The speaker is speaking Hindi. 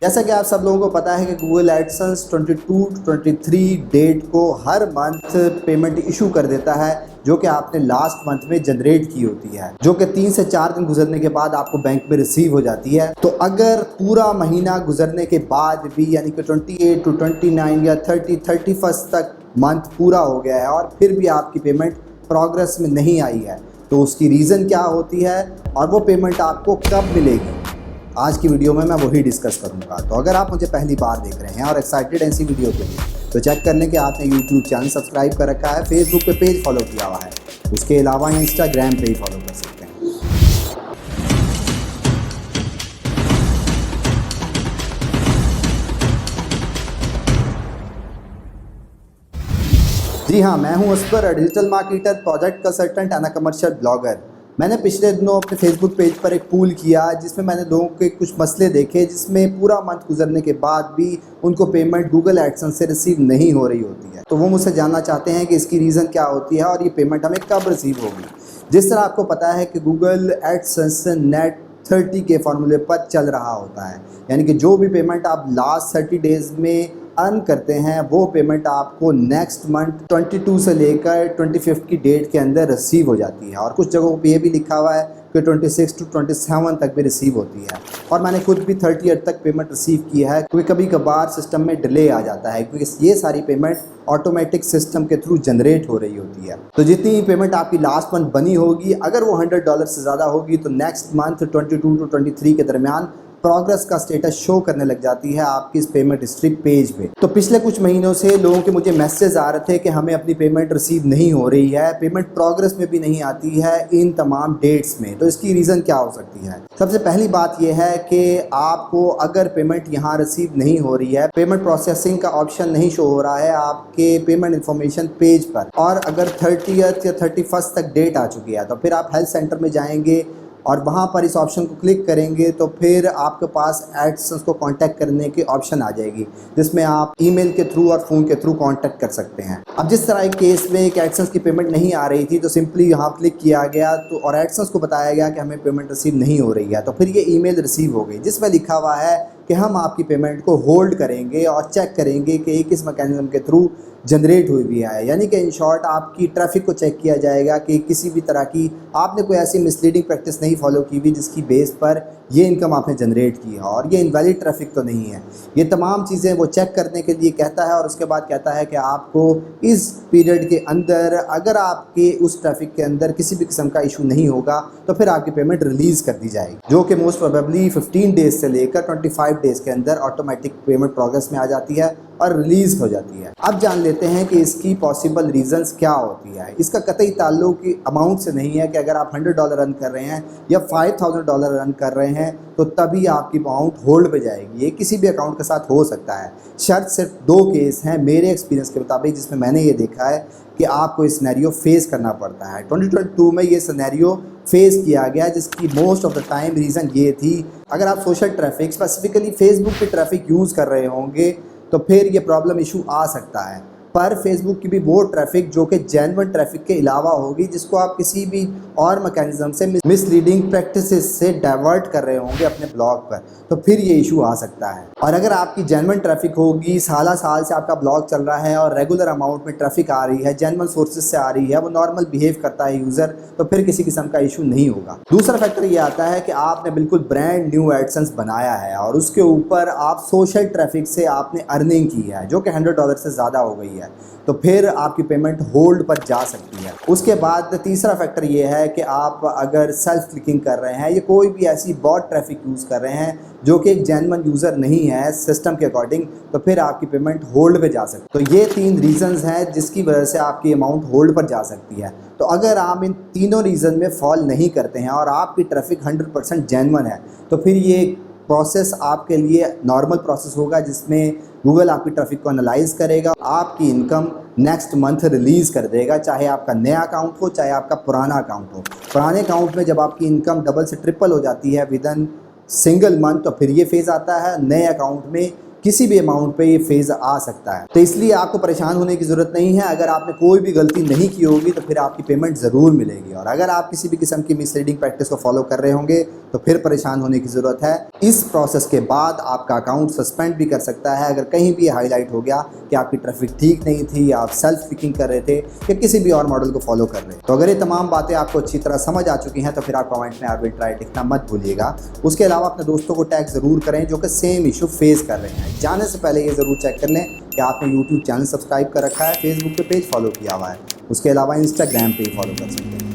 जैसा कि आप सब लोगों को पता है कि गूगल एडसेंस 22 टू 23 डेट को हर मंथ पेमेंट इशू कर देता है, जो कि आपने लास्ट मंथ में जनरेट की होती है, जो कि 3 से 4 दिन गुजरने के बाद आपको बैंक में रिसीव हो जाती है। तो अगर पूरा महीना गुजरने के बाद भी यानी कि 28 टू 29 या 31 तक मंथ पूरा हो गया है और फिर भी आपकी पेमेंट प्रोग्रेस में नहीं आई है, तो उसकी रीज़न क्या होती है और वो पेमेंट आपको कब मिलेगी, आज की वीडियो में मैं वही डिस्कस करूंगा। तो अगर आप मुझे पहली बार देख रहे हैं और एक्साइटेड हैं इसी वीडियो के लिए, तो चेक करने के आपने यूट्यूब चैनल सब्सक्राइब कर रखा है, फेसबुक पे पेज फॉलो किया हुआ है, उसके अलावा इंस्टाग्राम पे ही फॉलो कर सकते हैं। जी हाँ, मैं हूँ Oscar, digital marketer, project consultant and commercial blogger. मैंने पिछले दिनों अपने फेसबुक पेज पर एक पूल किया जिसमें मैंने लोगों के कुछ मसले देखे, जिसमें पूरा मंथ गुजरने के बाद भी उनको पेमेंट गूगल एडसेंस से रिसीव नहीं हो रही होती है। तो वो मुझसे जानना चाहते हैं कि इसकी रीज़न क्या होती है और ये पेमेंट हमें कब रिसीव होगी। जिस तरह आपको पता है कि गूगल एडसेंस नेट 30 के फॉर्मूले पर चल रहा होता है, यानी कि जो भी पेमेंट आप लास्ट 30 डेज़ में अर्न करते हैं वो पेमेंट आपको नेक्स्ट मंथ 22 से लेकर 25 की डेट के अंदर रिसीव हो जाती है। और कुछ जगहों पे ये भी लिखा हुआ है कि 26 टू 27 तक भी रिसीव होती है। और मैंने खुद भी 30 तक पेमेंट रिसीव किया है, क्योंकि कभी कभार सिस्टम में डिले आ जाता है, क्योंकि ये सारी पेमेंट ऑटोमेटिक सिस्टम के थ्रू जनरेट हो रही होती है। तो जितनी पेमेंट आपकी लास्ट मंथ बनी होगी, अगर वो $100 से ज़्यादा होगी, तो नेक्स्ट मंथ 22 टू 23 के दरमियान प्रोग्रेस का स्टेटस शो करने लग जाती है आपकी इस पेमेंट हिस्ट्री पेज पे। तो पिछले कुछ महीनों से लोगों के मुझे मैसेज आ रहे थे कि हमें अपनी पेमेंट रिसीव नहीं हो रही है, पेमेंट प्रोग्रेस में भी नहीं आती है इन तमाम डेट्स में। तो इसकी रीज़न क्या हो सकती है? सबसे पहली बात यह है कि आपको अगर पेमेंट यहाँ रिसीव नहीं हो रही है, पेमेंट प्रोसेसिंग का ऑप्शन नहीं शो हो रहा है आपके पेमेंट इन्फॉर्मेशन पेज पर, और अगर 30 या 31 तक डेट आ चुकी है, तो फिर आप हेल्थ सेंटर में जाएंगे और वहाँ पर इस ऑप्शन को क्लिक करेंगे तो फिर आपके पास एडसेंस को कांटेक्ट करने की ऑप्शन आ जाएगी, जिसमें आप ईमेल के थ्रू और फ़ोन के थ्रू कांटेक्ट कर सकते हैं। अब जिस तरह एक केस में एक एडसेंस की पेमेंट नहीं आ रही थी, तो सिंपली यहाँ क्लिक किया गया तो और एडसेंस को बताया गया कि हमें पेमेंट रिसीव नहीं हो रही है, तो फिर ये ईमेल रिसीव हो गई जिसमें लिखा हुआ है कि हम आपकी पेमेंट को होल्ड करेंगे और चेक करेंगे कि किस मैकेनिज्म के थ्रू जनरेट हुई भी है। यानी कि इन शॉर्ट आपकी ट्रैफिक को चेक किया जाएगा कि किसी भी तरह की आपने कोई ऐसी मिसलीडिंग प्रैक्टिस नहीं फॉलो की हुई जिसकी बेस पर ये इनकम आपने जनरेट की है और ये इनवैलिड ट्रैफिक तो नहीं है। ये तमाम चीज़ें वो चेक करने के लिए कहता है और उसके बाद कहता है कि आपको इस पीरियड के अंदर अगर आपके उस ट्रैफिक के अंदर किसी भी किस्म का इशू नहीं होगा तो फिर आपकी पेमेंट रिलीज़ कर दी जाएगी, जो कि मोस्ट प्रोबेबली 15 डेज़ से लेकर 25 डेज़ के अंदर ऑटोमेटिक पेमेंट प्रोग्रेस में आ जाती है और रिलीज़ हो जाती है। अब जान लेते हैं कि इसकी पॉसिबल रीजंस क्या होती है। इसका कतई ताल्लुक अमाउंट से नहीं है कि अगर आप $100 रन कर रहे हैं या $5000 रन कर रहे हैं तो तभी आपकी अमाउंट होल्ड पे जाएगी। ये किसी भी अकाउंट के साथ हो सकता है। शर्त सिर्फ 2 केस हैं मेरे एक्सपीरियंस के मुताबिक जिसमें मैंने ये देखा है कि आपको इस सिनेरियो फेस करना पड़ता है। 2022 में ये सिनेरियो फेस किया गया, जिसकी most of the time reason ये थी, अगर आप सोशल ट्रैफिक स्पेसिफिकली फेसबुक पे ट्रैफिक यूज़ कर रहे होंगे तो फिर ये प्रॉब्लम इशू आ सकता है। पर फेसबुक की भी वो ट्रैफिक जो कि जेन्युइन ट्रैफिक के अलावा होगी, जिसको आप किसी भी और मैकेनिज्म से मिसलीडिंग प्रैक्टिसेस से डाइवर्ट कर रहे होंगे अपने ब्लॉग पर, तो फिर ये इशू आ सकता है। और अगर आपकी जेन्युइन ट्रैफिक होगी, साल से आपका ब्लॉग चल रहा है और रेगुलर अमाउंट में ट्रैफिक आ रही है, जेन्युइन सोर्सेज से आ रही है, वो नॉर्मल बिहेव करता है यूज़र, तो फिर किसी किस्म का इशू नहीं होगा। दूसरा फैक्टर ये आता है कि आपने बिल्कुल ब्रांड न्यू एडसेंस बनाया है और उसके ऊपर आप सोशल ट्रैफिक से आपने अर्निंग की है जो कि $100 से ज़्यादा हो गई है, तो फिर आपकी पेमेंट होल्ड पर जा सकती है। उसके बाद तीसरा फैक्टर ये है कि आप अगर सेल्फ क्लिकिंग कर रहे हैं या कोई भी ऐसी बॉट ट्रैफिक यूज़ कर रहे हैं जो कि एक जेन्युइन यूज़र नहीं है सिस्टम के अकॉर्डिंग, तो फिर आपकी पेमेंट होल्ड पे जा सकती है। तो ये 3 रीज़न्स हैं जिसकी वजह से आपकी अमाउंट होल्ड पर जा सकती है। तो अगर आप इन तीनों रीज़न में फॉल नहीं करते हैं और आपकी ट्रैफिक 100% जेन्युइन है, तो फिर ये प्रोसेस आपके लिए नॉर्मल प्रोसेस होगा, जिसमें गूगल आपकी ट्रैफिक को एनालाइज करेगा, आपकी इनकम नेक्स्ट मंथ रिलीज़ कर देगा, चाहे आपका नया अकाउंट हो चाहे आपका पुराना अकाउंट हो। पुराने अकाउंट में जब आपकी इनकम डबल से ट्रिपल हो जाती है विद इन सिंगल मंथ, तो फिर ये फेज़ आता है। नए अकाउंट में किसी भी अमाउंट पे ये फेज आ सकता है। तो इसलिए आपको परेशान होने की ज़रूरत नहीं है। अगर आपने कोई भी गलती नहीं की होगी तो फिर आपकी पेमेंट ज़रूर मिलेगी, और अगर आप किसी भी किस्म की मिसलीडिंग प्रैक्टिस को फॉलो कर रहे होंगे तो फिर परेशान होने की ज़रूरत है। इस प्रोसेस के बाद आपका अकाउंट सस्पेंड भी कर सकता है अगर कहीं भी हाईलाइट हो गया कि आपकी ट्रैफिक ठीक नहीं थी, आप सेल्फ पिकिंग कर रहे थे या किसी भी और मॉडल को फॉलो कर रहे हैं। तो अगर ये तमाम बातें आपको अच्छी तरह समझ आ चुकी हैं तो फिर आप कमेंट में आर्बिट्राइट लिखना मत भूलिएगा। उसके अलावा अपने दोस्तों को टैग ज़रूर करें जो कि सेम इशू फेस कर रहे हैं। जाने से पहले ये ज़रूर चेक कर लें कि आपने यूट्यूब चैनल सब्सक्राइब कर रखा है, फेसबुक पे पेज फॉलो किया हुआ है, उसके अलावा इंस्टाग्राम पे ही फॉलो कर सकते हैं।